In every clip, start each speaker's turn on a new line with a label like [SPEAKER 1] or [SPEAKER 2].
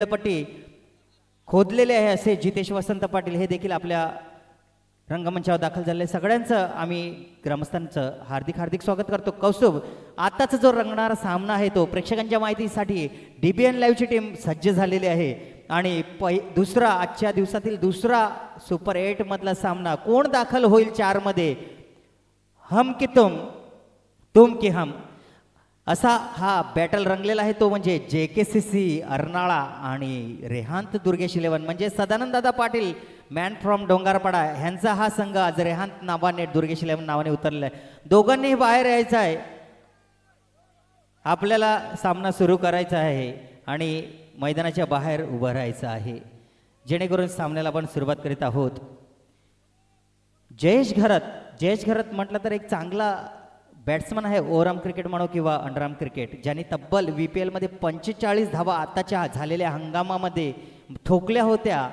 [SPEAKER 1] पट्टी खोदलेले आहे असे जितेश वसंत पाटील हे देखील आपल्या रंगमंचावर दाखल झाले. सगळ्यांचं आम्ही ग्रामस्थांचं हार्दिक हार्दिक स्वागत करतो. कौस्तुभ, आताचा जो रंगणारा सामना आहे तो प्रेक्षकांच्या माहितीसाठी डीबीएन लाईव्हची टीम सज्ज झालेली आहे आणि दुसरा आजच्या दिवसातील दुसरा सुपर 8 मधला सामना कोण दाखल होईल 4 मध्ये, हम की तुम की हम, असा हा बॅटल रंगलेला आहे. तो म्हणजे JKCC अर्नाळा आणि रेहांत दुर्गेश 11 म्हणजे सदानंद दादा पाटील मॅन फ्रॉम डोंगरपाडा ह्यांचा हा संघ आज रेहांत नावाने दुर्गेश 11 नावाने उतरलेला आहे. दोघांनी बाहेर यायचं आहे, आपल्याला सामना सुरू करायचा आहे आणि मैदानाच्या बाहेर उभं राहायचं आहे, जेणेकरून सामन्याला आपण सुरुवात करीत आहोत. जयेश घरत म्हटलं तर एक चांगला बॅट्समन आहे. ओव्हरआर्म क्रिकेट म्हणो किंवा अंडरआर्म क्रिकेट, ज्यांनी तब्बल VPL मध्ये 45 धावा आताच्या झालेल्या हंगामामध्ये ठोकल्या होत्या.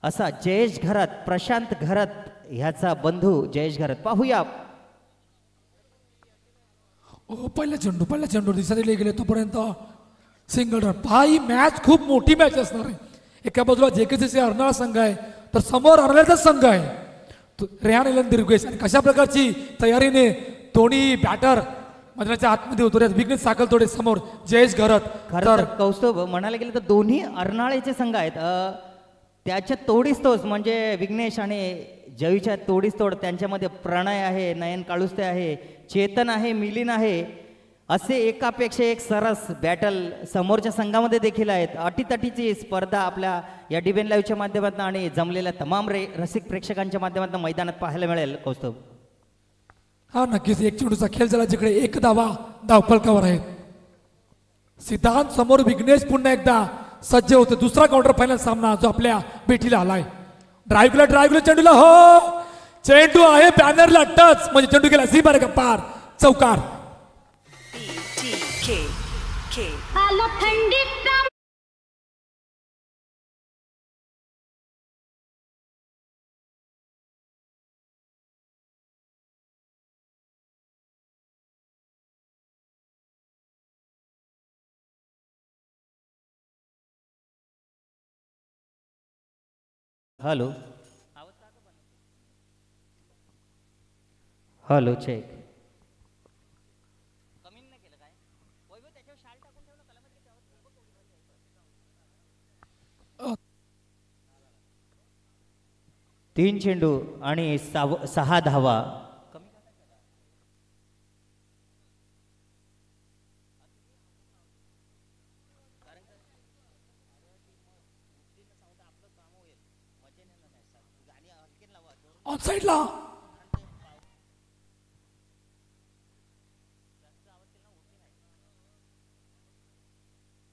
[SPEAKER 1] असा जयेश घरत, प्रशांत घरत ह्याचा बंधू जयेश घरत. पाहूया.
[SPEAKER 2] पहिला चेंडू दिसत गेले तोपर्यंत सिंगल रन. ही मॅच खूप मोठी मॅच असणार आहे. एका बाजूला JKCC अर्नाळा संघ आहे तर समोर अर्नाळ्याचा संघ आहे रेहान दुर्गेश. आणि कशा प्रकारची तयारीने दोन्ही बॅटर मैदानाच्या आतमध्ये उतरत. विघ्नेश साखलतोडे समोर जयेश घरत.
[SPEAKER 1] खरं कौस्तुभ म्हणायला गेलं तर दोन्ही अर्नाळ्याचे संघ आहेत. त्याच्या तोडीस तोच म्हणजे विघ्नेश आणि जयूच्या तोडीस तोड. त्यांच्यामध्ये प्रणय आहे, नयन काळुस्ते आहे, चेतन आहे, मिलिन आहे, असे एकापेक्षा एक सरस बॅटल समोरच्या संघामध्ये देखील आहेत. अटीतटीची स्पर्धा आपल्या या डीबीएन लाईव्हच्या माध्यमातून आणि जमलेल्या तमाम रसिक प्रेक्षकांच्या माध्यमातून मैदानात पाहायला मिळेल. कौस्तुभ,
[SPEAKER 2] हा नक्कीच एक चेंडूचा खेळ झाला जिकडे एक धावा धावफलकावर आहेत. सिद्धांत समोर विघ्नेश पुन्हा एकदा सज्ज होते. दुसरा क्वार्टर फायनल सामना जो आपल्या भेटीला आलाय. ड्राईव्ह चेंडूला, हो चेंडू आहे बॅनरला टच म्हणजे चेंडू गेला सीमारे पार, चौकार.
[SPEAKER 1] Hello hello check. तीन चेंडू आणि 6 धावा.
[SPEAKER 2] ऑन साइडला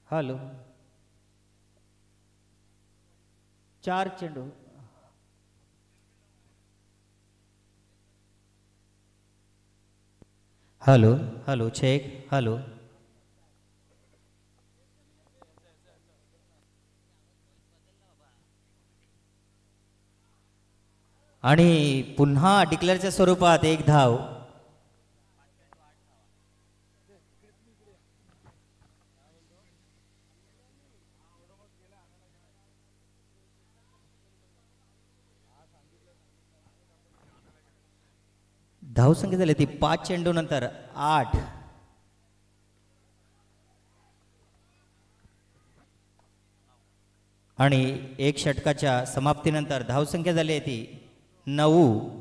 [SPEAKER 1] हॅलो 4 चेंडू. Hello check. हॅलो आणि पुन्हा डिक्लेअरच्या स्वरूपात 1 धाव. धावसंख्या झाली ती 5 चेंडू नंतर 8. आणि 1 षटकाच्या समाप्तीनंतर धावसंख्या झाली आहे ती 9.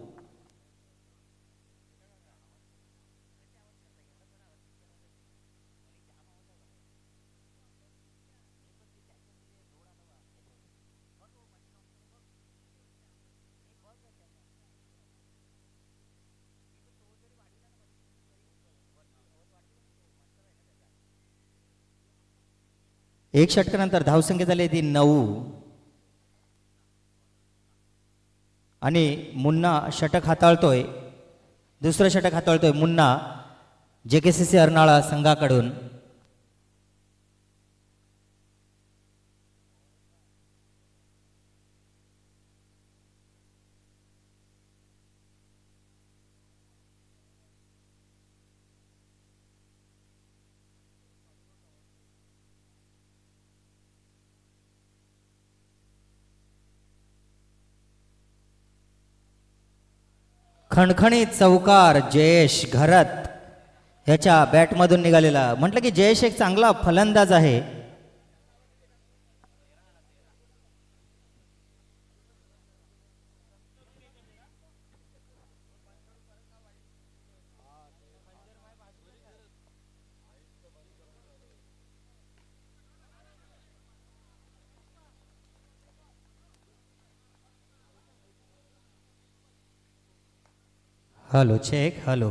[SPEAKER 1] एक षटकानंतर धावसंख्या झाली ती 9. आणि मुन्ना षटक हाताळतोय. दुसरं षटक हाताळतोय मुन्ना JKCC अर्नाळा संघाकडून. खणखणीत चौकार जयेश घरत ह्याच्या बॅटमधून निघालेला. म्हटलं की जयेश एक चांगला फलंदाज आहे. Hello check hello.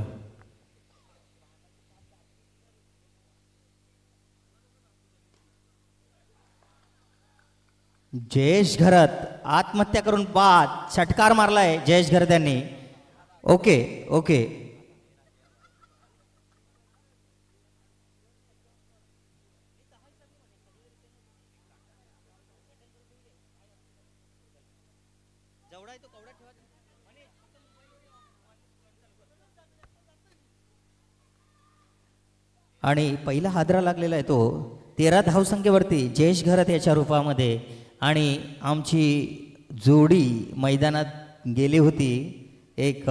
[SPEAKER 1] Jayesh Gharat आत्महत्या करून बाद षटकार मारलाय जयेश घरत यांनी. Okay okay. आणि पहिला हादरा लागलेला आहे तो 13 धावसंख्येवरती जयेश घरत याच्या रूपामध्ये. आणि आमची जोडी मैदानात गेली होती एक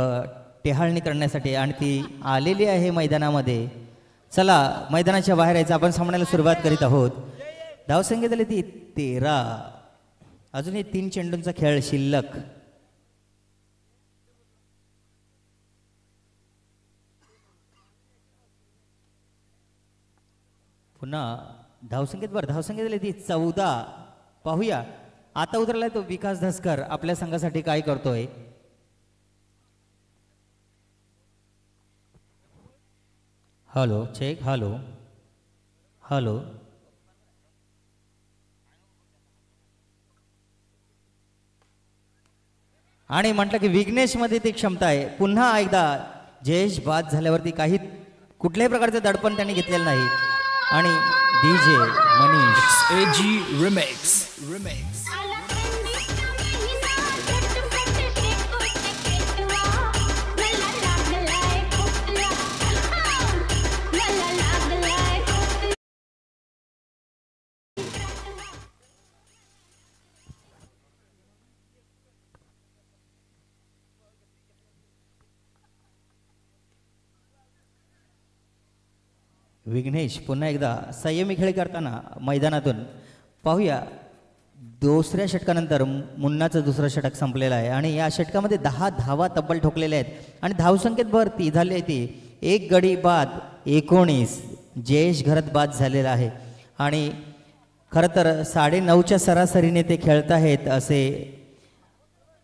[SPEAKER 1] टेहाळणी करण्यासाठी आणि ती आलेली आहे मैदानामध्ये. चला मैदानाच्या बाहेर यायचं आपण सामन्याला सुरुवात करीत आहोत. धावसंख्या झाली ती 13. अजूनही 3 चेंडूंचा खेळ शिल्लक. पुन्हा धावसंख्येत झाली ती 14. पाहूया आता उतरलाय तो विकास धसकर आपल्या संघासाठी काय करतोय. Hello check hello hello. आणि म्हटलं की विघ्नेश मध्ये ती क्षमता आहे. पुन्हा एकदा जयेश बाद झाल्यावरती काही कुठल्याही प्रकारचं दडपण त्यांनी घेतलेलं नाही. आणि DJ Manish
[SPEAKER 3] AG Remix.
[SPEAKER 1] Vighnesh पुन्हा एकदा संयमी खेळ करताना मैदानातून. पाहूया दुसऱ्या षटकानंतर मुन्नाचं दुसरं षटक संपलेलं आहे आणि या षटकामध्ये 10 धावा तब्बल ठोकलेल्या आहेत. आणि धावसंख्येत भर ती झाली आहे ती 1 गडी बाद 19. जयेश घरत बाद झालेला आहे. आणि खरं तर 9:30च्या सरासरीने ते खेळत आहेत असे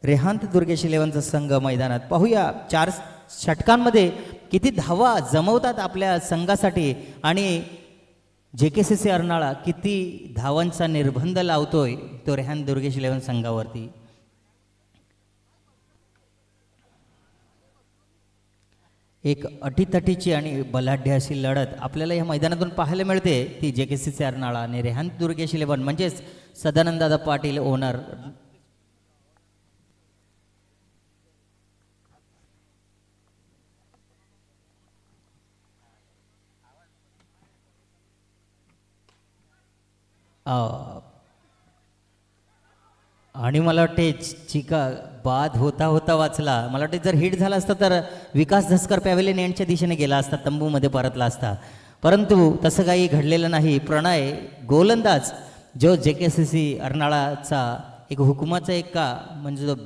[SPEAKER 1] रेहांत दुर्गेश इलेव्हनचा संघ मैदानात. पाहूया 4 षटकांमध्ये किती धावा जमवतात आपल्या संघासाठी आणि JKCC अर्नाळा किती धावांचा निर्बंध लावतोय तो रेहान दुर्गेश इलेव्हन संघावरती. एक अटीतटीची आणि बलाढ्य अशी लढत आपल्याला या मैदानातून पाहायला मिळते. ती JKCC अर्नाळा आणि रेहान दुर्गेश इलेव्हन म्हणजेच सदानंददादा पाटील ओनर. आणि मला वाटते चिका बाद होता होता वाचला. मला वाटते जर हिट झाला असता तर विकास धसकर पॅव्हेलियन यांच्या दिशेने गेला असता, तंबूमध्ये परतला असता. परंतु तसं काही घडलेलं नाही. प्रणय गोलंदाज जो JKCC अर्नाळाचा एक हुकुमाचा एक का म्हणजे जो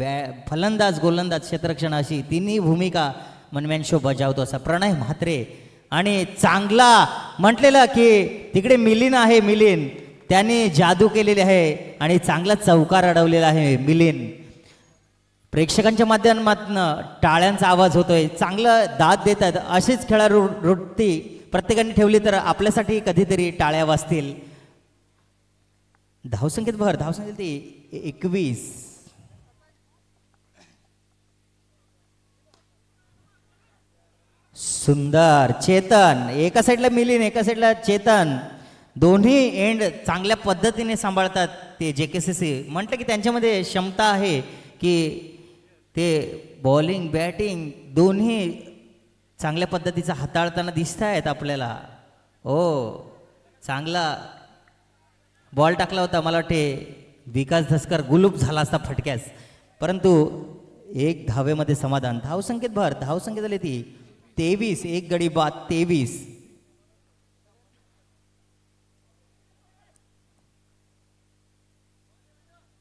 [SPEAKER 1] फलंदाज गोलंदाज क्षेत्ररक्षण अशी तिन्ही भूमिका मनमॅन शो बजावतो असा प्रणय म्हात्रे. आणि चांगला म्हटलेलं की तिकडे मिलिंद आहे, मिलिंद त्याने जादू केलेली आहे आणि चांगला चौकार अडवलेला आहे मिलिंद. प्रेक्षकांच्या माध्यमातून टाळ्यांचा आवाज होतोय. चांगलं दाद देतात. अशीच खेळाडू वृत्ती प्रत्येकाने ठेवली तर आपल्यासाठी कधीतरी टाळ्या वाजतील. धावसंख्येत भर धावसंख्येत ती 21. सुंदर चेतन एका साईडला मिलिंद एका साईडला चेतन दोन्ही एंड चांगल्या पद्धतीने सांभाळतात ते JKCC. म्हटलं की त्यांच्यामध्ये क्षमता आहे की ते बॉलिंग बॅटिंग दोन्ही चांगल्या पद्धतीचं हाताळताना दिसत आहेत आपल्याला. हो चांगला बॉल टाकला होता. मला वाटते विकास धसकर गुलूप झाला असता फटक्यास. परंतु एक धावेमध्ये समाधान. धावसंख्येत भर. धावसंख्या झाली ती 23. एक गडी बाद 23.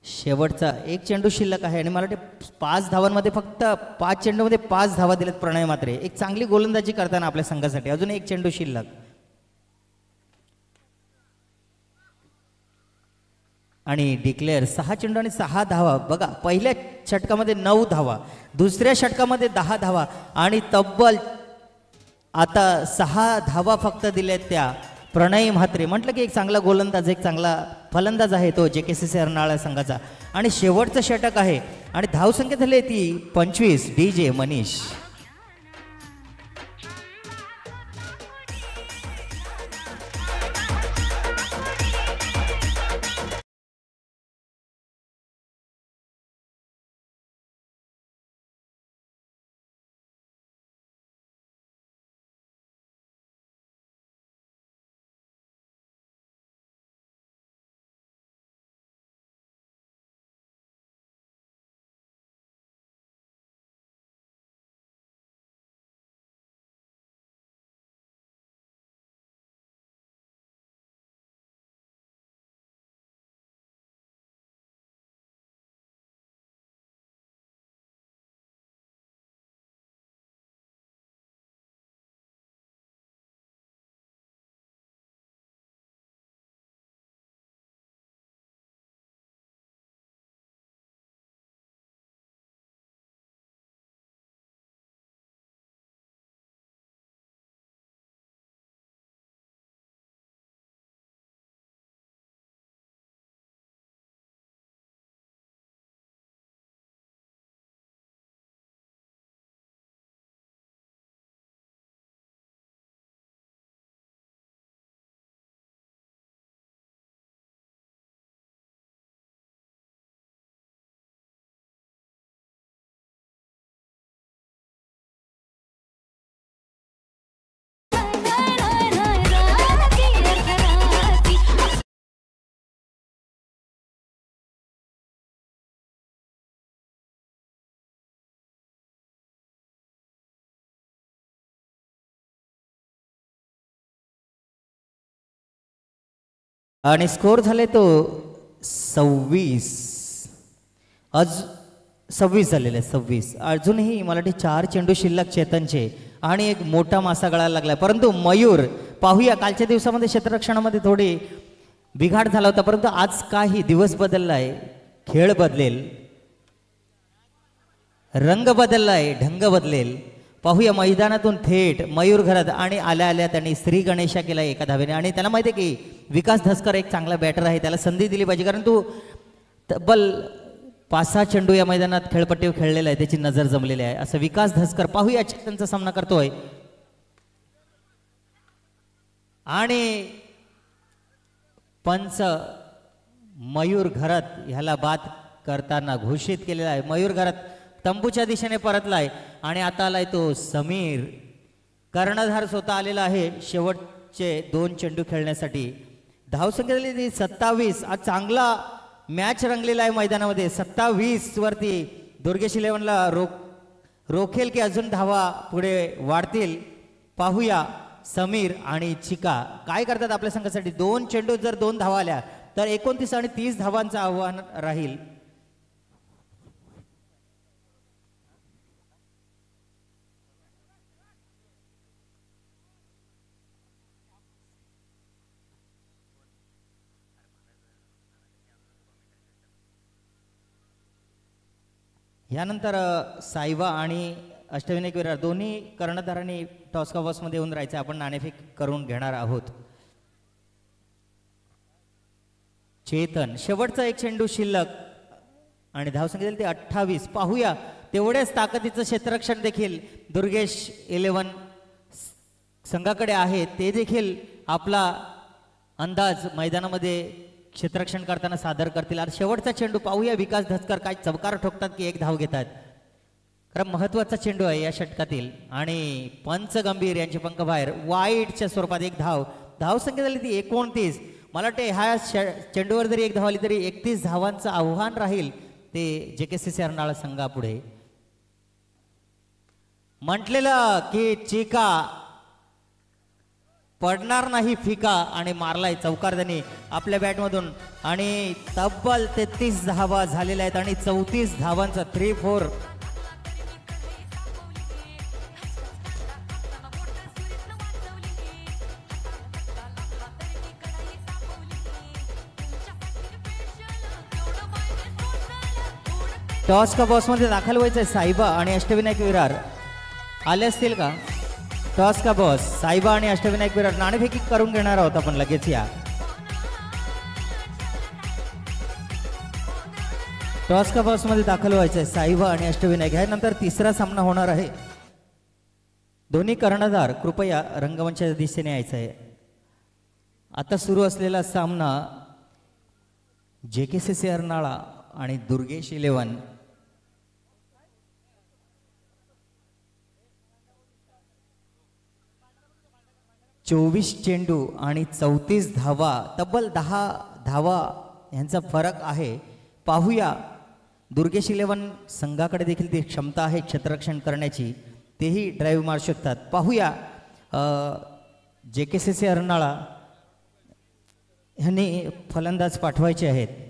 [SPEAKER 1] शेवटचा एक चेंडू शिल्लक आहे आणि मला वाटते 5 धावांमध्ये फक्त 5 चेंडूमध्ये 5 धावा दिल्यात प्रणय म्हात्रे. एक चांगली गोलंदाजी करताना आपल्या संघासाठी. अजून एक चेंडू शिल्लक आणि डिक्लेअर 6 चेंडू आणि 6 धावा. बघा पहिल्या षटकामध्ये 9 धावा, दुसऱ्या षटकामध्ये 10 धावा आणि तब्बल आता 6 धावा फक्त दिल्यात त्या प्रणय म्हात्रे. म्हटलं की एक चांगला गोलंदाज, एक चांगला फलंदाज आहे तो JKCC अर्नाळा संघाचा. आणि शेवटचं षटक आहे आणि धावसंख्या झाली ती 25. DJ मनीष. आणि स्कोर झाले तो 26. 26 झालेले 26. अजूनही मला वाटते 4 चेंडू शिल्लक चेतनचे आणि एक मोठा मासा गळायला लागलाय. परंतु मयूर पाहूया, कालच्या दिवसामध्ये क्षेत्ररक्षणामध्ये थोडी बिघाड झाला होता, परंतु आज काही दिवस बदललाय, खेळ बदलेल, रंग बदललाय, ढंग बदलेल. पाहूया मैदानातून थेट मयूर घरात आणि आल्या आल्या त्यांनी श्री गणेशा केला एका धावेने. आणि त्याला माहिती आहे की विकास धसकर एक चांगला बॅटर आहे, त्याला संधी दिली पाहिजे, कारण तू तब्बल 5-6 चेंडू या मैदानात खेळपट्टीवर खेळलेला आहे, त्याची नजर जमलेली आहे. असं विकास धसकर पाहूया चेतनचा सामना करतोय. आणि पंच मयूर घरात ह्याला बाद करताना घोषित केलेला आहे. मयूर घरात तंबूच्या दिशेने परतलाय आणि आता आलाय तो समीर. कर्णधार स्वतः आलेला आहे शेवटचे 2 चेंडू खेळण्यासाठी. धावसंख्या झाली 27. आज चांगला मॅच रंगलेला आहे मैदानामध्ये. 27 वरती दुर्गेश 11ला रोखेल की अजून धावा पुढे वाढतील. पाहूया समीर आणि चिका काय करतात आपल्या संघासाठी. 2 चेंडू जर 2 धावा आल्या तर 29 आणि 30 धावांचं आव्हान राहील. यानंतर साईबा आणि अष्टविनायक विरार दोन्ही कर्णधारांनी टॉस कव्हर्समध्ये येऊन राहायचं. आपण नाणेफेक करून घेणार आहोत. चेतन शेवटचा 1 चेंडू शिल्लक आणि धावसंख्या दिली ती 28. पाहूया तेवढ्याच ताकदीचं क्षेत्ररक्षण देखील दुर्गेश 11 संघाकडे आहे. ते देखील आपला अंदाज मैदानामध्ये क्षेत्ररक्षण करताना सादर करतील. आज शेवटचा चेंडू पाहूया विकास धसकर काय चमकार ठोकतात की 1 धाव घेतात. कारण महत्वाचा चेंडू आहे या षटकातील. आणि पंच गंभीर यांचे पंख बाहेर वाईटच्या स्वरूपात 1 धाव. धावसंख्या झाली ती 29. मला वाटते ह्या चेंडूवर जरी 1 धाव आली तरी 31 धावांचं आव्हान राहील ते JKCC अर्नाळा संघापुढे. म्हटलेलं की चिका पडणार नाही फिका आणि मारलाय चौकार त्यांनी आपल्या बॅटमधून आणि तब्बल 33 धावा झालेल्या आहेत आणि 34 धावांचा 3-4 टॉस का बॉस मध्ये दाखल व्हायचंय साईबा आणि अष्टविनायक विरार आले असतील का? टॉस का बॉस साईबा आणि अष्टविनायक विरार नाणेफेकी करून घेणार आहोत आपण लगेच या. टॉस का बॉस मध्ये दाखल व्हायचंय साईबा आणि अष्टविनायक. ह्यानंतर तिसरा सामना होणार आहे. दोन्ही कर्णधार कृपया रंगमंचाच्या दिशेने यायचं आहे. आता सुरू असलेला सामना JKCC अर्नाळा आणि दुर्गेश 11. चोवीस चेंडू आणि 34 धावा तब्बल 10 धावा यांचा फरक आहे. पाहूया दुर्गेश 11 संघाकडे देखील ती क्षमता आहे क्षेत्ररक्षण करण्याची. तेही ड्राईव्ह मारू शकतात. पाहूया JKCC अर्नाळा ह्यांनी फलंदाज पाठवायचे आहेत.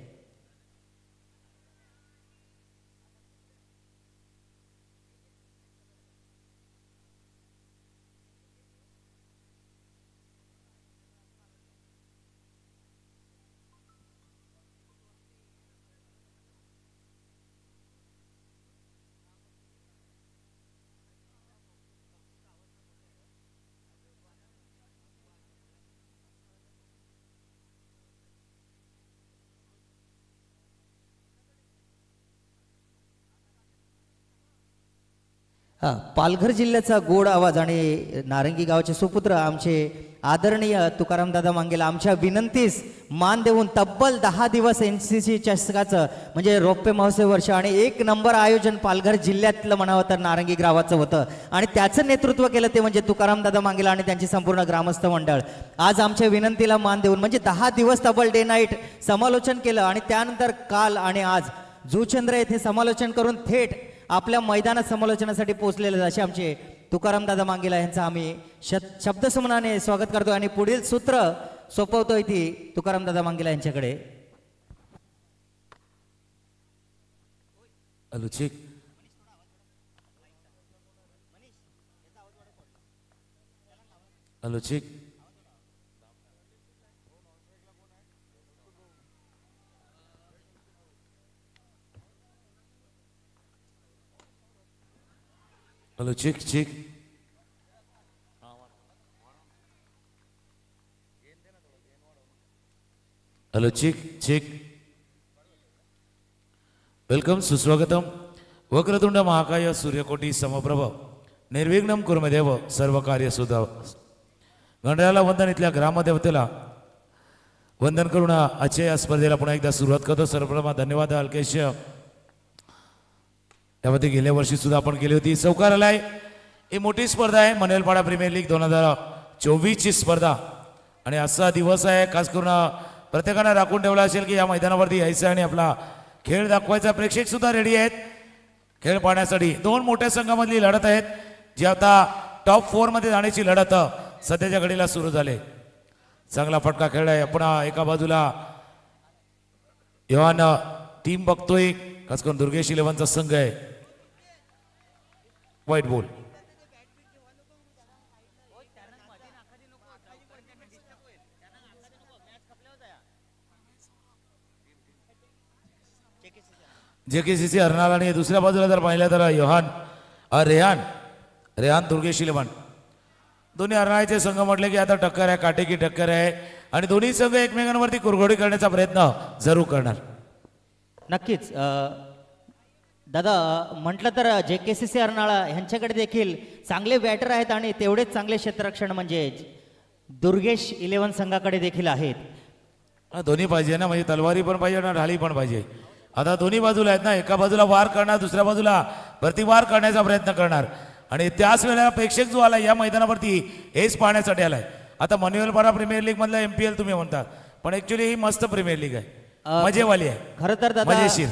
[SPEAKER 1] पालघर जिल्ह्याचा गोड आवाज आणि नारंगी गावाचे सुपुत्र आमचे आदरणीय तुकारामदादा मांगेला आमच्या विनंतीस मान देऊन तब्बल 10 दिवस NCC चषकाचं म्हणजे रौप्य महोत्सव वर्ष आणि 1 नंबर आयोजन पालघर जिल्ह्यातलं म्हणावं तर नारंगी गावाचं होतं आणि त्याचं नेतृत्व केलं ते म्हणजे तुकारामदादा मांगेला आणि त्यांची संपूर्ण ग्रामस्थ मंडळ. आज आमच्या विनंतीला मान देऊन म्हणजे 10 दिवस तब्बल डे नाईट समालोचन केलं आणि त्यानंतर काल आणि आज जुचंद्र येथे समालोचन करून थेट आपल्या मैदानात समालोचनासाठी पोहोचलेले असे आमचे तुकारामदादा मांगेला यांचं आम्ही शब्दसुमनाने स्वागत करतो आणि पुढील सूत्र सोपवतोय ती तुकारामदादा मांगेला यांच्याकडे.
[SPEAKER 4] Hello check. Hello check. Hello check check. Hello check check. Welcome सुस्वागतम. वक्रतुंड महाकाय सूर्यकोटी समप्रभ निर्विघ्नम कुर्मदेव सर्व कार्य सुद्धा. गणरायाला वंदन. इथल्या ग्रामदेवतेला वंदन करून आजच्या या स्पर्धेला पुन्हा एकदा सुरुवात करतो. सर्वप्रथम धन्यवाद अल्केश. त्यामध्ये गेल्या वर्षी सुद्धा आपण केली होती. चौकार आलाय. ही मोठी स्पर्धा आहे मनेलपाडा प्रीमियर लीग 2024 ची स्पर्धा आणि असा दिवस आहे खास करून प्रत्येकाने राखून ठेवला असेल की या मैदानावरती यायचं आणि आपला खेळ दाखवायचा. प्रेक्षक सुद्धा रेडी आहेत खेळ पाहण्यासाठी. 2 मोठ्या संघामधली लढत आहेत जी आता टॉप 4 मध्ये जाण्याची लढत सध्याच्या घडीला सुरू झाले. चांगला फटका खेळ आहे. आपण एका बाजूला योहान टीम बघतोय खास करून दुर्गेश 11चा संघ आहे. White ball. JKCC अर्नाळा आणि दुसऱ्या बाजूला जर पाहिलं तर योहान रेहान दुर्गेश 11. दोन्ही अर्नाळ्याचे संघ म्हटले की आता टक्कर आहे काटेकी टक्कर आहे आणि दोन्ही संघ एकमेकांवरती कुरघोडी करण्याचा प्रयत्न जरूर करणार.
[SPEAKER 1] नक्कीच दादा म्हटलं तर JKCC अर्नाळा ह्यांच्याकडे देखील चांगले बॅटर आहेत आणि तेवढेच चांगले क्षेत्ररक्षण म्हणजे दुर्गेश 11 संघाकडे देखील आहेत.
[SPEAKER 4] दोन्ही पाहिजे ना म्हणजे तलवारी पण पाहिजे ना ढाली पण पाहिजे. आता दोन्ही बाजूला आहेत ना. एका बाजूला वार करणार दुसऱ्या बाजूला प्रतिवार करण्याचा प्रयत्न करणार आणि त्याच वेळेला प्रेक्षक जो आला या मैदानावरती हेच पाहण्यासाठी आलाय. आता मनेलपाडा प्रीमियर लीग मधला MPL तुम्ही म्हणता पण ऍक्च्युली ही मस्त प्रीमियर लीग आहे. मजेवाली आहे
[SPEAKER 1] खरं तर दादा
[SPEAKER 4] मजेशीर.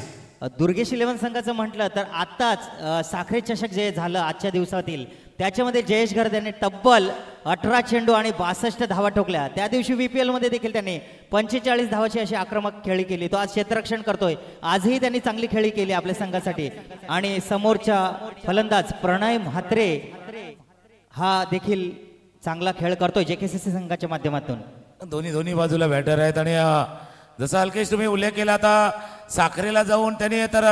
[SPEAKER 1] दुर्गेश इलेव्हन संघाचं म्हटलं तर आत्ताच साखरे चषक जे झालं आजच्या दिवसातील त्याच्यामध्ये जयेश गर्द यांनी तब्बल 18 चेंडू आणि 62 धावा ठोकल्या. त्या दिवशी VPL मध्ये देखील त्यांनी 45 धावाची अशी आक्रमक खेळी केली. तो आज क्षेत्ररक्षण करतोय. आजही त्यांनी चांगली खेळी केली आपल्या संघासाठी. आणि समोरच्या फलंदाज प्रणय म्हात्रे हा देखील चांगला खेळ करतोय JKCC संघाच्या माध्यमातून.
[SPEAKER 4] दोन्ही बाजूला बॅटर आहेत आणि जसं अल्केश तुम्ही उल्लेख केला आता साखरेला जाऊन त्यांनी तर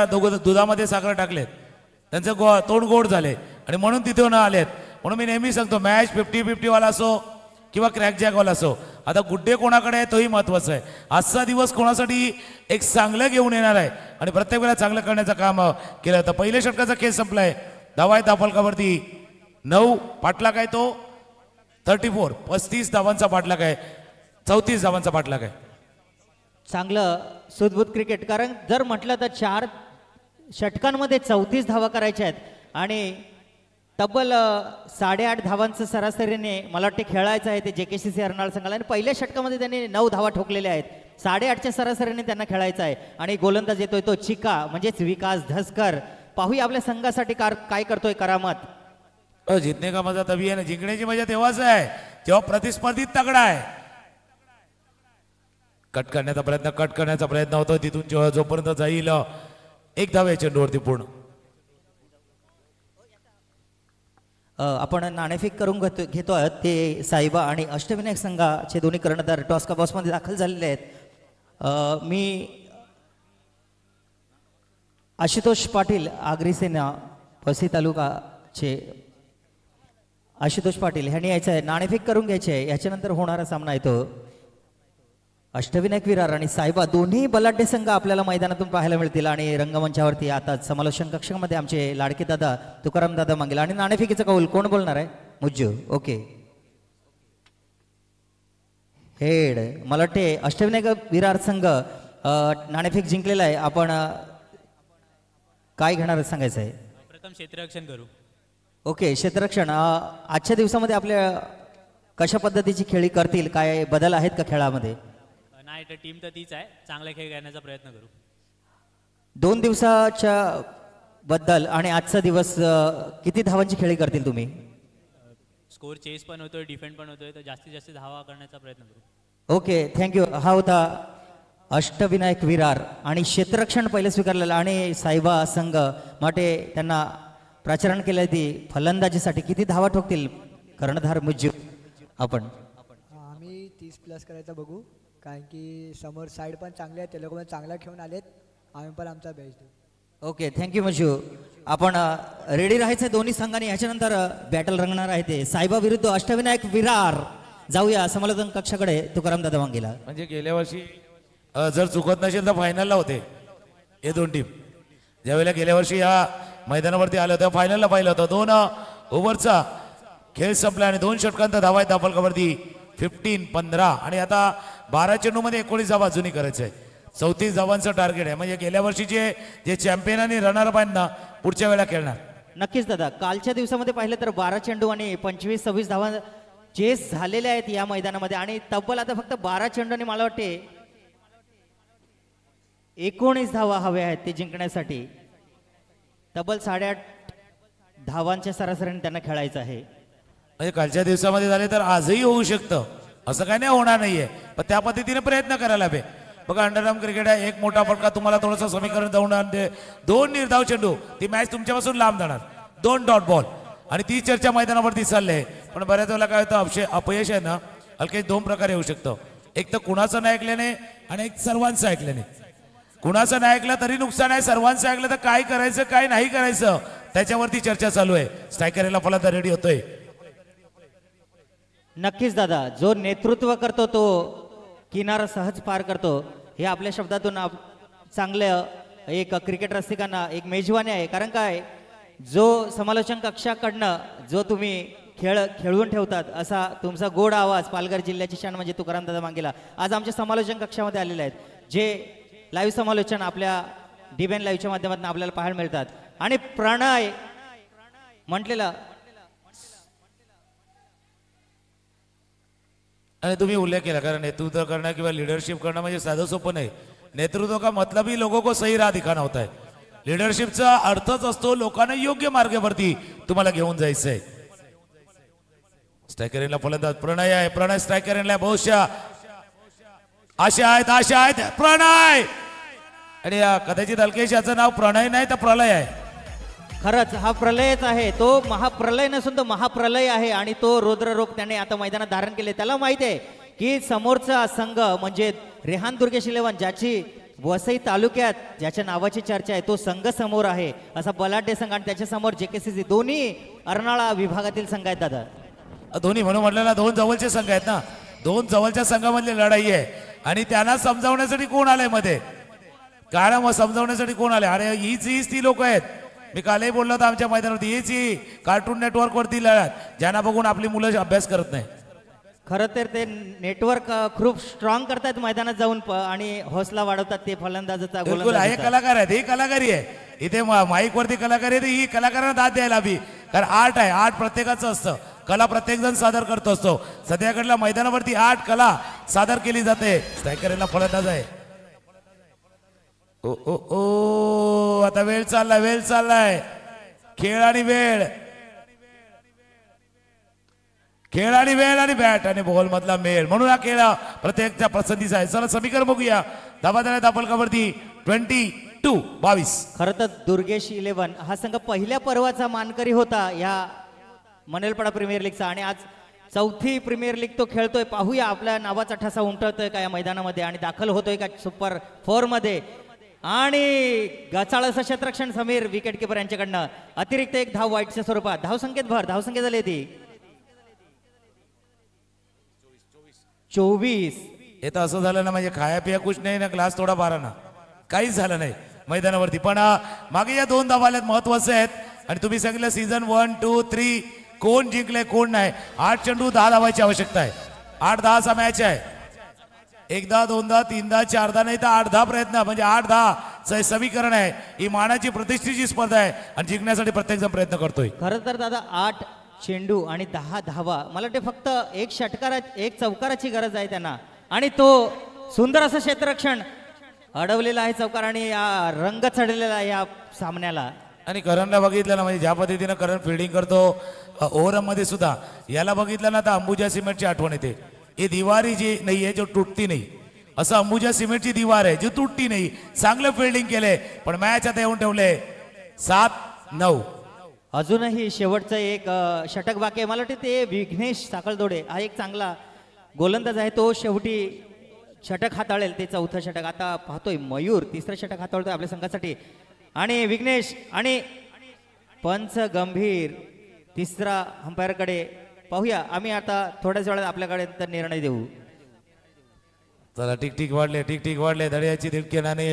[SPEAKER 4] दुधामध्ये साखर टाकलेत, त्यांचं तोंड गोड झाले आणि म्हणून तिथे न आलेत. म्हणून मी नेहमी सांगतो मॅच 50-50 वाला असो किंवा क्रॅक जॅकवाला असो, आता गुड्डे कोणाकडे आहे तोही महत्वाचा आहे. आजचा दिवस कोणासाठी एक चांगलं घेऊन येणार आहे आणि प्रत्येक वेळेला चांगलं करण्याचं काम केलं जातं. पहिल्या षटकाचा खेळ संपलाय. धावा आहे दाफलकावरती 9, पाठलाग आहे तो 34, 35 धावांचा पाठलाग आहे, 34 धावांचा पाठलाग आहे.
[SPEAKER 1] चांगलं सुदबुद क्रिकेट. कारण जर म्हटलं तर 4 षटकांमध्ये 34 धावा करायच्या आहेत आणि तब्बल 8.5 धावांचं सरासरीने मला वाटते खेळायचं आहे ते JKCC अर्नाळ संघाला. आणि पहिल्या षटकामध्ये त्यांनी 9 धावा ठोकलेल्या आहेत. 8.5च्या सरासरीने त्यांना खेळायचं आहे. आणि गोलंदाज येतोय तो चिका म्हणजेच विकास धसकर. पाहूया आपल्या संघासाठी काय करतोय करामत.
[SPEAKER 4] जितने का मजा तभी आहे ना, जिंकण्याची मजा तेव्हाच आहे जेव्हा प्रतिस्पर्धी तगडा आहे. कट करण्याचा प्रयत्न होतो तिथून जोपर्यंत जाईल 1 धाव या चेंडूवरती पूर्ण.
[SPEAKER 1] आपण नाणेफेक करून घेतो आहोत. ते साईबा आणि अष्टविनायक संघाचे दोन्ही कर्णधार टॉस का बॉक्समध्ये दाखल झालेले आहेत. मी आशुतोष पाटील आगरी सेना पसी तालुकाचे आशुतोष पाटील ह्यांनी यायचं आहे. नाणेफेक करून घ्यायचे आहे. याच्यानंतर होणारा सामना येतो. अष्टविनायक विरार आणि साईबा दोन्ही बलाढ्य संघ आपल्याला मैदानातून पाहायला मिळतील. आणि रंगमंचावरती आता समालोचन कक्षामध्ये आमचे लाडके दादा तुकाराम दादा मांगेला. आणि नाणेफेकीचा कौल कोण बोलणार आहे? मुज्जू. ओके. हेड मला वाटते अष्टविनायक विरार संघ नाणेफेक जिंकलेला आहे. आपण काय घेणार सांगायचं आहे?
[SPEAKER 5] प्रथम क्षेत्ररक्षण करू.
[SPEAKER 1] ओके. क्षेत्ररक्षण आजच्या दिवसामध्ये आपल्या कशा पद्धतीची खेळी करतील? काय बदल आहेत का खेळामध्ये?
[SPEAKER 5] नाही तर टीम तर तीच आहे. चांगला खेळ करण्याचा प्रयत्न करू.
[SPEAKER 1] 2 दिवसाच्या बद्दल आणि आजचा दिवस किती धावांची खेळी करतील तुम्ही?
[SPEAKER 5] स्कोर चेस पण होतोय, डिफेंड पण होतोय, तर जास्तीत जास्त धावा करण्याचा प्रयत्न करू.
[SPEAKER 1] ओके. थँक्यू. हा होता अष्टविनायक विरार आणि क्षेत्ररक्षण पहिले स्वीकारलेलं आणि साईबा संघ माटे त्यांना प्राचरण केलं ती फलंदाजीसाठी किती धावा ठोकतील कर्णधार मुज्जू. आपण
[SPEAKER 6] आम्ही 30+ करायचं बघू, कारण की समोर साईड पण चांगले आहेत, ते लोक पण चांगला खेळून आलेत. आम्ही पण आमचा बेस्ट देऊ.
[SPEAKER 1] ओके. थँक्यू मुज्जू. आपण रेडी राहायचं दोन्ही संघांनी. ह्याच्यानंतर बॅटल रंगणार आहे ते साईबा विरुद्ध अष्टविनायक विरार. जाऊया समालोचन कक्षाकडे तुकाराम दादा वांगेला.
[SPEAKER 4] म्हणजे गेल्या वर्षी जर चुकत नसेल तर फायनलला होते हे 2 टीम. ज्यावेळेला गेल्या वर्षी या मैदानावरती आलं होतं फायनलला पाहिलं होतं. 2 ओव्हरचा खेळ संपला आणि 2 षटकांत धावा आहेत दाफलकावरती 15, 15 आणि आता 12 चेंडूमध्ये 19 धावा अजूनही करायचं आहे. 34 धावांचं टार्गेट आहे. म्हणजे गेल्या वर्षीचे जे चॅम्पियन आणि रनर आहेत ना पुढच्या वेळेला खेळणार.
[SPEAKER 1] नक्कीच दादा. कालच्या दिवसामध्ये पाहिलं तर 12 चेंडू आणि 25-26 धावा चेस झालेल्या आहेत या मैदानामध्ये. आणि तब्बल आता फक्त 12 चेंडू आणि मला वाटते 19 धावा हव्या आहेत ते जिंकण्यासाठी. तब्बल 8.5 धावांच्या सरासरीने त्यांना खेळायचं आहे.
[SPEAKER 4] म्हणजे कालच्या दिवसामध्ये झाले तर आजही होऊ शकतं, असं काही नाही होणार नाहीये, पण त्या पद्धतीने प्रयत्न करायला हवे. बघा अंडरआर्म क्रिकेट आहे. एक मोठा फटका तुम्हाला थोडंसं समीकरण जाऊन आणते. 2 निर्धाव चेंडू ती मॅच तुमच्यापासून लांब जाणार. 2 डॉट बॉल आणि ती चर्चा मैदानावरती चालले. पण बऱ्याच वेळेला काय होतं अपयश आहे ना हलकेच 2 प्रकारे येऊ शकतं. एक तर कुणाचं नाही ऐकल्याने आणि एक सर्वांचं ऐकल्याने. कुणाचं नाही ऐकलं तरी नुकसान आहे, सर्वांचं ऐकलं तर काय करायचं काय नाही करायचं त्याच्यावरती चर्चा चालू आहे. स्ट्रायकर याला फलंदाज रेडी होतोय.
[SPEAKER 1] नक्कीच दादा. जो नेतृत्व करतो तो किनारा सहज पार करतो हे आपल्या शब्दातून चांगलं एक क्रिकेट रसिकांना एक मेजवानी आहे. कारण काय जो समालोचन कक्षाकडनं जो तुम्ही खेळवून ठेवतात असा तुमचा गोड आवाज पालघर जिल्ह्याची शान म्हणजे तुकाराम दादा मांगेला आज आमच्या समालोचन कक्षामध्ये आलेले आहेत. जे लाईव्ह समालोचन आपल्या DBN लाईव्हच्या माध्यमातून आपल्याला पाहायला मिळतात. आणि प्रणय म्हटलेला
[SPEAKER 4] आणि तुम्ही उल्लेख केला कारण नेतृत्व करणं किंवा लिडरशिप करणं म्हणजे साधं सोपं नाही. नेतृत्व का मतलब ही लोगों को सही राह दिखाना होता है. लिडरशिपचा अर्थच असतो लोकांना योग्य मार्गावरती तुम्हाला घेऊन जायचंय. स्ट्रायकरला फलंदाज प्रणय आहे. प्रणय स्ट्रायकरला बहुशा आशा आहेत प्रणय. आणि कदाचित अल्केश याचं नाव प्रणय नाही तर प्रलय आहे.
[SPEAKER 1] खरंच हा प्रलयच आहे. तो महाप्रलय नसून तो महाप्रलय आहे आणि तो रौद्ररूप त्याने आता मैदानात धारण केले. त्याला माहिती आहे की समोरचा संघ म्हणजे रेहान दुर्गेश 11 ज्याची वसई तालुक्यात ज्याच्या नावाची चर्चा आहे तो संघ समोर आहे. असा बलाढ्य संघ आणि त्याच्या समोर JKCC दोन्ही अर्नाळा विभागातील संघ आहेत दादा.
[SPEAKER 4] दोन्ही म्हणून म्हटलं ना दोन जवळचे संघ आहेत ना. दोन जवळच्या संघामधली लढाई आहे आणि त्यांना समजावण्यासाठी कोण आलंय मध्ये. कारण मग समजावण्यासाठी कोण आले. अरे हीच ती लोक आहेत. मी कालही बोललो होतो आमच्या मैदानावरती हीच कार्टून नेटवर्क वरती लढत ज्यांना बघून आपली मुलं अभ्यास करत नाही.
[SPEAKER 1] खरं तर ते नेटवर्क खूप स्ट्रॉंग करतात मैदानात जाऊन आणि हौसला वाढवतात ते फलंदाजाचा
[SPEAKER 4] बिलकुल हे कलाकार आहेत. ही कलाकारी आहे. इथे माईक वरती कलाकारी आहे. ही कलाकारांना दाद द्यायला हवी कारण आर्ट आहे. आर्ट प्रत्येकाचं असतं. कला प्रत्येक जण सादर करतो असतो. सध्याकडल्या मैदानावरती आर्ट कला सादर केली जाते. स्ट्रायकरला फलंदाज आहे. ओ ओ ओ आता वेळ चाललाय. खेळ आणि आणि बॅट आणि बॉल मधला मेळ म्हणून हा खेळ प्रत्येकच्या पसंतीचा आहे. चला समीकरण बघूया. धाबा फलकावरती 22.
[SPEAKER 1] खरं तर दुर्गेश 11 हा संघ पहिल्या पर्वाचा मानकरी होता या मनेलपाडा प्रीमियर लीगचा आणि आज चौथी प्रीमियर लीग तो खेळतोय. पाहूया आपल्या नावाचा ठसा उमटवतोय का या मैदानामध्ये आणि दाखल होतोय का सुपर 4 मध्ये. आणि गचाळ असं क्षेत्ररक्षण समीर विकेट किपर यांच्याकडनं अतिरिक्त एक धाव वाईटच्या स्वरूपात. धावसंख्येत भर. धावसंख्या झाली ती 24.
[SPEAKER 4] हे तर असं झालं ना म्हणजे खाया पिया कुछ नाही ना ग्लास थोडा बारा ना काहीच झालं नाही मैदानावरती. पण मागे या 2 धावा आल्यात महत्वाचे आहेत. आणि तुम्ही सांगितलं सीझन 1, 2, 3 कोण जिंकले कोण नाही. 8 चेंडू 10 धावायची आवश्यकता आहे. 8-10 चा मॅच आहे. एकदा दोनदा तीनदा चारदा नाही तर 8-10 प्रयत्न म्हणजे 8-10 समीकरण आहे. ही मानाची प्रतिष्ठेची स्पर्धा आहे आणि जिंकण्यासाठी प्रत्येक जण प्रयत्न करतोय.
[SPEAKER 1] खरं तर दादा 8 चेंडू आणि 10 धावा मला वाटते फक्त एक चौकाराची गरज आहे त्यांना आणि तो सुंदर असं क्षेत्ररक्षण अडवलेला आहे चौकार आणि रंग चढलेला आहे या सामन्याला.
[SPEAKER 4] आणि करणला बघितलं ना म्हणजे ज्या पद्धतीनं करण फिल्डिंग करतो ओव्हरम मध्ये सुद्धा याला बघितलं ना तर अंबुजा सिमेंटची आठवण येते. ही दिवारी जी नाहीये जो तुटती नाही असं अंबुजा सिमेंटची दिवार आहे जी तुटती नाही. चांगलं फिल्डिंग केले पण मॅच आता येऊन ठेवले 7-9.
[SPEAKER 1] अजूनही शेवटचं एक षटक बाकी आहे. मला वाटते ते विघ्नेश साखळदोडे हा एक चांगला गोलंदाज आहे. तो शेवटी षटक हाताळेल ते चौथं षटक. आता पाहतोय मयूर तिसरं षटक हाताळतोय आपल्या संघासाठी आणि विघ्नेश आणि पंच गंभीर तिसरा अंपायरकडे पाहूया. आम्ही आता थोड्याच वेळात आपल्याकडे तर निर्णय देऊ.
[SPEAKER 4] चला टिक वाढले दड्याची दिलकेन आणि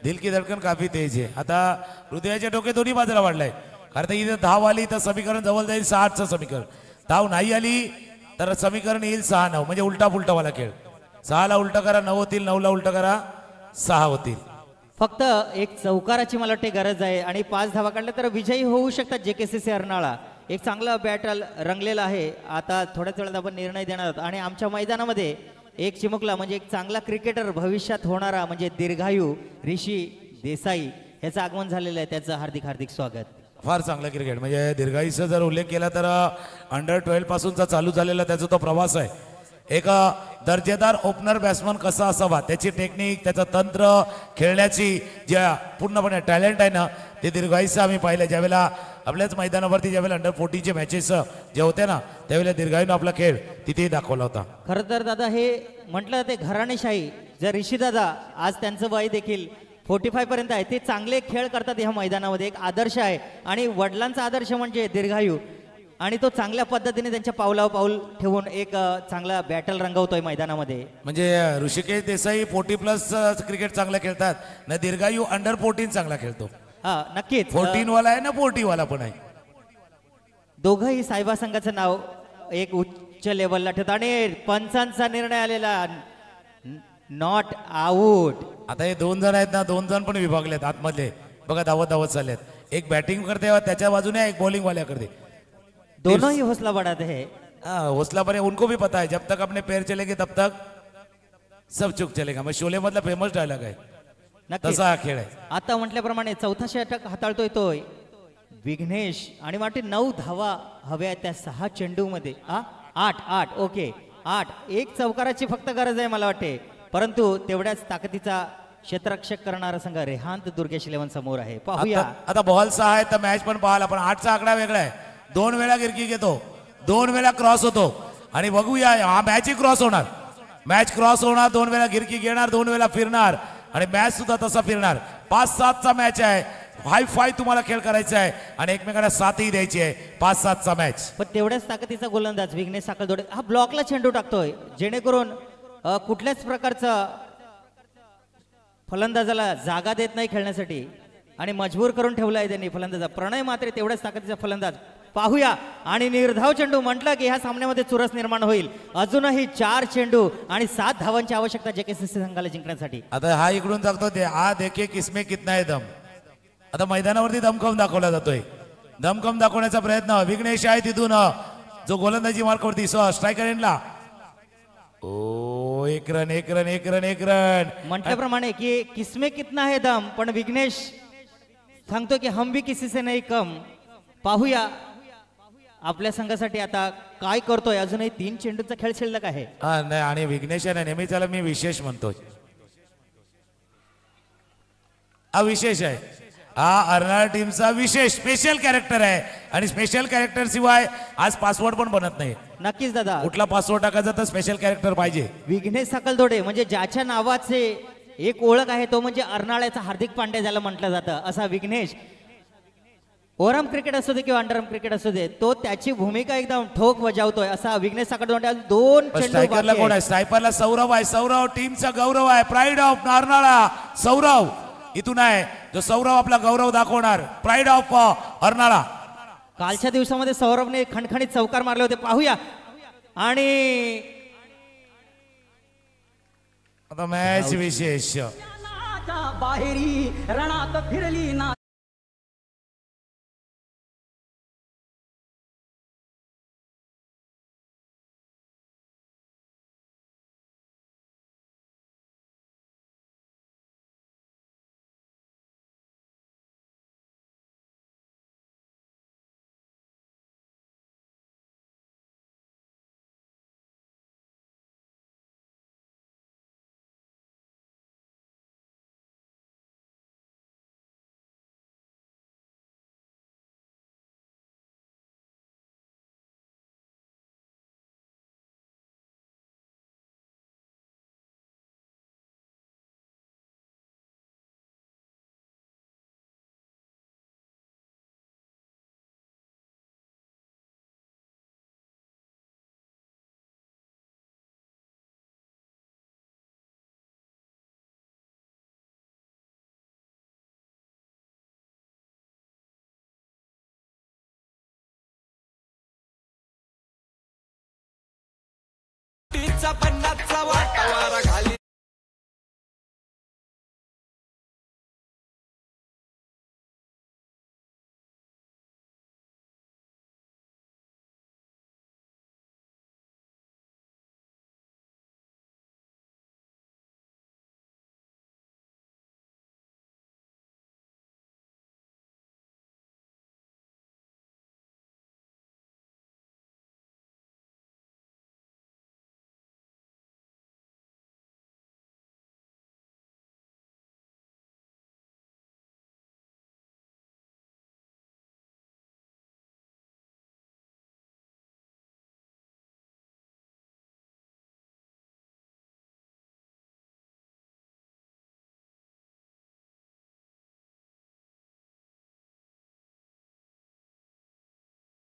[SPEAKER 4] दिलकी धडकन काफी तेज आहे. आता हृदयाच्या डोके दोन्ही बाजूला वाढलाय कारण इथे धाव आली तर समीकरण जवळ जाईल 60चं समीकरण. धाव नाही आली तर समीकरण येईल 6-9 म्हणजे उलटा पुलटावाला खेळ. 6ला उलटा करा 9 होतील 9ला उलटा करा 6 होतील.
[SPEAKER 1] फक्त एक चौकाराची मला वाटते गरज आहे आणि 5 धावा काढल्या तर विजयी होऊ शकतात JKCC अर्नाळा. एक चांगला बॅटल रंगलेला आहे. आता थोड्याच वेळात आपण निर्णय देणार आहोत आणि आमच्या मैदानामध्ये एक चिमुकला म्हणजे एक चांगला क्रिकेटर भविष्यात होणारा म्हणजे दीर्घायू ऋषी देसाई याचं आगमन झालेलं आहे. त्याचं हार्दिक स्वागत.
[SPEAKER 4] फार चांगला क्रिकेट म्हणजे दीर्घाईचा जर उल्लेख केला तर अंडर 12 पासूनचा चालू झालेला त्याचा तो प्रवास आहे. एक दर्जेदार ओपनर बॅट्समन कसा असावा त्याची टेक्निक त्याचं तंत्र खेळण्याची ज्या पूर्णपणे टॅलेंट आहे ना ते दीर्घाईचं आम्ही पाहिलं. ज्यावेळेला आपल्याच मैदानावरती ज्यावेळेला अंडर 14चे मॅचेस जे होते ना त्यावेळेला दीर्घाईनं आपला खेळ तिथेही दाखवला होता.
[SPEAKER 1] खरं तर दादा हे म्हटलं ते घराणेशाही जर ऋषी दादा आज त्यांचं वय देखील 45 पर्यंत आहे. ते चांगले खेळ करतात ह्या मैदानामध्ये. एक आदर्श आहे आणि वडिलांचा आदर्श म्हणजे दीर्घायू आणि तो चांगल्या पद्धतीने त्यांच्या पावलावर पाऊल ठेवून एक चांगला बॅटल रंगवतोय मैदानामध्ये.
[SPEAKER 4] म्हणजे ऋषिकेश देसाई 40+ क्रिकेट चांगलं खेळतात ना दीर्घायू अंडर 14 चांगला खेळतो.
[SPEAKER 1] हा नक्कीच
[SPEAKER 4] 14 वाला आहे ना 40 वाला पण आहे.
[SPEAKER 1] दोघंही सायबा संघाचं नाव एक उच्च लेवलला ठेवतात आणि पंचांचा निर्णय आलेला नॉट आऊट.
[SPEAKER 4] आता हे 2 जण आहेत ना 2 जण पण विभागलेत आतमधले बघा धावत चाललेत. एक बॅटिंग करते त्याच्या बाजूने एक बॉलिंग वाल्या करते.
[SPEAKER 1] दोनों ही हौसला बढ़ाते हैं.
[SPEAKER 4] हौसला पर उनको भी पता है जब तक अपने पैर चलेंगे तब तक सब चुक चलेगा. मैं शोले मतलब फेमस डायलॉग है.
[SPEAKER 1] नक्कीच.
[SPEAKER 4] तसा हा खेळ आहे.
[SPEAKER 1] आता म्हटल्याप्रमाणे चौथा षटक हाताळतोय तोय विघ्नेश आणि वाटे 9 धावा हव्या त्या 6 चेंडूमध्ये 8 ओके 8 एक चौकाराची फक्त गरज आहे मला वाटते, परंतु तेवढ्याच ताकदीचा क्षेत्ररक्षक करणारा संघ रेहांत दुर्गेश 11 समोर आहे. पाहूया
[SPEAKER 4] आता बॉल 6 आहे तर मॅच पण पाहाल आपण. 8चा आकडा वेगळा आहे. 2 वेळा गिरकी घेतो, 2 वेळा क्रॉस होतो आणि बघूया हा मॅचही क्रॉस होणार. मॅच क्रॉस होणार, 2 वेळा गिरकी घेणार, 2 वेळा फिरणार आणि मॅच सुद्धा तसा फिरणार. 5-7चा मॅच आहे. 5-5 तुम्हाला खेळ करायचा आहे आणि एकमेकांना साथही द्यायची आहे. 5-7चा मॅच.
[SPEAKER 1] पण तेवढ्याच ताकदीचा गोलंदाज विघ्नेश साखळदोडे हा ब्लॉकला चेंडू टाकतोय, जेणेकरून कुठल्याच प्रकारचा फलंदाजाला जागा देत नाही खेळण्यासाठी आणि मजबूर करून ठेवला आहे त्यांनी फलंदाजा. प्रणय मात्रे तेवढ्याच ताकदीचा फलंदाज. पाहूया आणि निर्धाव चेंडू म्हटलं की ह्या सामन्यामध्ये चुरस निर्माण होईल. अजूनही 4 चेंडू आणि 7 धावांची आवश्यकता जेकेसीसी संघाला जिंकण्यासाठी.
[SPEAKER 4] आता हा इकडून सांगतो ते हा देखे किसमे कितना है दम. आता मैदानावरती दमखम दाखवला जातोय. दमखम दाखवण्याचा प्रयत्न विघ्नेश आहे तिथून जो गोलंदाजी मार्कवरती स्ट्रायकर एंडला. ओ एक रन
[SPEAKER 1] म्हटल्याप्रमाणे की किसमे कितना है दम, पण विघ्नेश सांगतो की हम भी किसी से नहीं कम. पाहूया आपल्या संघासाठी आता काय करतोय. अजूनही 3 चेंडूचा खेळ शिल्लक आहे.
[SPEAKER 4] हा नाही आणि विघ्नेश आहे ना नेहमी त्याला मी विशेष म्हणतो. हा विशेष आहे. हा अर्नाळ टीमचा विशेष स्पेशल कॅरेक्टर आहे आणि स्पेशल कॅरेक्टर शिवाय आज पासवर्ड पण बनत नाही.
[SPEAKER 1] नक्कीच दादा,
[SPEAKER 4] कुठला पासवर्ड टाकायचा तर स्पेशल कॅरेक्टर पाहिजे.
[SPEAKER 1] विघ्नेश साकलदोडे म्हणजे ज्याच्या नावाचे एक ओळख आहे तो म्हणजे अर्नाळ्याचा हार्दिक पांड्या ज्याला म्हटलं जातं, असा विघ्नेश ओरम क्रिकेट असू दे किंवा अंडरम क्रिकेट असू दे तो त्याची भूमिका एकदम ठोक बजावतोय. असा विघ्नेश साकलदोडे 2 चेंडू
[SPEAKER 4] स्ट्रायकरला कोण आहे? स्ट्रायकरला सौरव आहे. सौरव टीमचा गौरव आहे. प्राईड ऑफ अर्नाळा सौरव इथून आहे. जो सौरव आपला गौरव दाखवणार. Pride of Arnala.
[SPEAKER 1] कालच्या दिवसामध्ये सौरभने खणखणीत चौकार मारले होते. पाहूया आणि
[SPEAKER 4] आता मॅच विशेष
[SPEAKER 7] बाहेरी रणात फिरली ना.
[SPEAKER 8] चा 50चा वाटावारा घाली